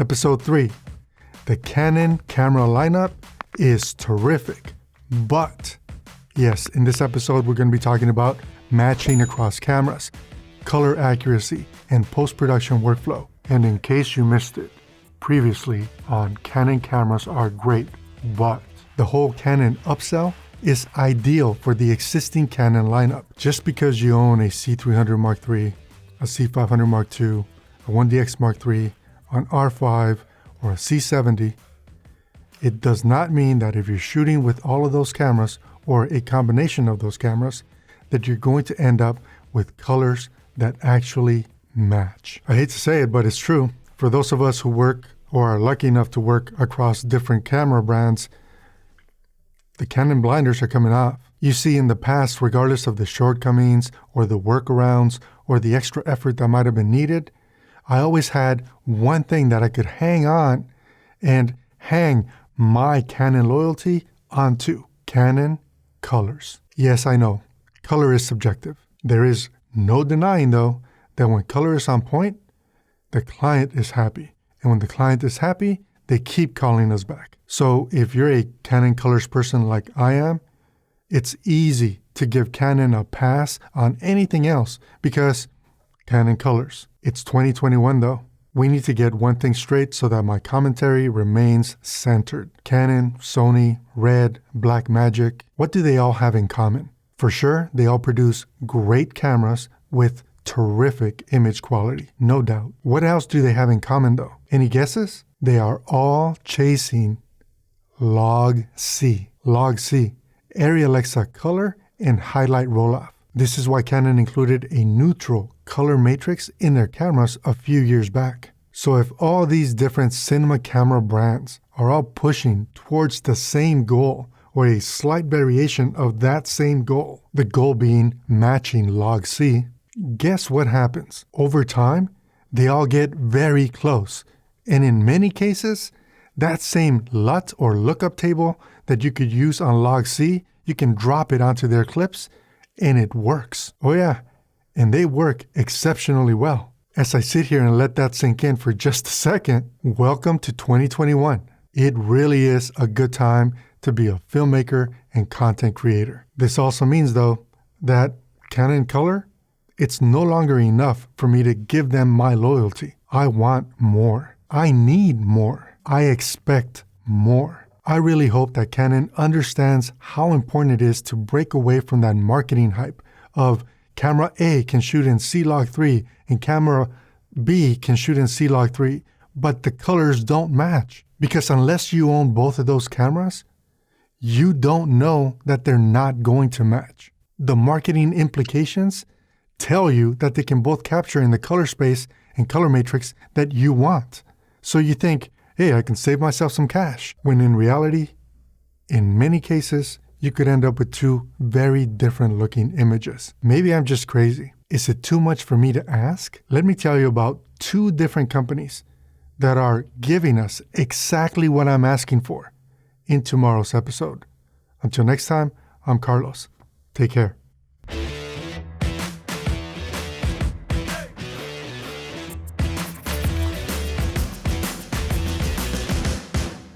Episode 3. The Canon camera lineup is terrific, but yes, in this episode we're going to be talking about matching across cameras, color accuracy, and post-production workflow. And in case you missed it, previously on Canon cameras are great, but the whole Canon upsell is ideal for the existing Canon lineup. Just because you own a C300 Mark III, a C500 Mark II, a 1DX Mark III, an R5, or a C70, it does not mean that if you're shooting with all of those cameras or a combination of those cameras, that you're going to end up with colors that actually match. I hate to say it, but it's true. For those of us who work or are lucky enough to work across different camera brands, the Canon blinders are coming off. You see, in the past, regardless of the shortcomings or the workarounds or the extra effort that might have been needed, I always had one thing that I could hang on and hang my Canon loyalty onto: Canon colors. Yes, I know, color is subjective. There is no denying, though, that when color is on point, the client is happy. And when the client is happy, they keep calling us back. So if you're a Canon colors person like I am, it's easy to give Canon a pass on anything else because Canon colors. It's 2021 though. We need to get one thing straight so that my commentary remains centered. Canon, Sony, Red, Blackmagic, what do they all have in common? For sure, they all produce great cameras with terrific image quality, no doubt. What else do they have in common though? Any guesses? They are all chasing log C. Log C, area Alexa color and highlight roll-off. This is why Canon included a neutral color matrix in their cameras a few years back. So if all these different cinema camera brands are all pushing towards the same goal or a slight variation of that same goal, the goal being matching log C, guess what happens? Over time, they all get very close. And in many cases, that same LUT or lookup table that you could use on log C, you can drop it onto their clips and it works. Oh yeah, and they work exceptionally well. As I sit here and let that sink in for just a second, welcome to 2021. It really is a good time to be a filmmaker and content creator. This also means though that Canon color, it's no longer enough for me to give them my loyalty. I want more. I need more. I expect more. I really hope that Canon understands how important it is to break away from that marketing hype of camera A can shoot in C-Log3 and camera B can shoot in C-Log3, but the colors don't match. Because unless you own both of those cameras, you don't know that they're not going to match. The marketing implications tell you that they can both capture in the color space and color matrix that you want. So you think, hey, I can save myself some cash. When in reality, in many cases, you could end up with two very different looking images. Maybe I'm just crazy. Is it too much for me to ask? Let me tell you about two different companies that are giving us exactly what I'm asking for in tomorrow's episode. Until next time, I'm Carlos. Take care.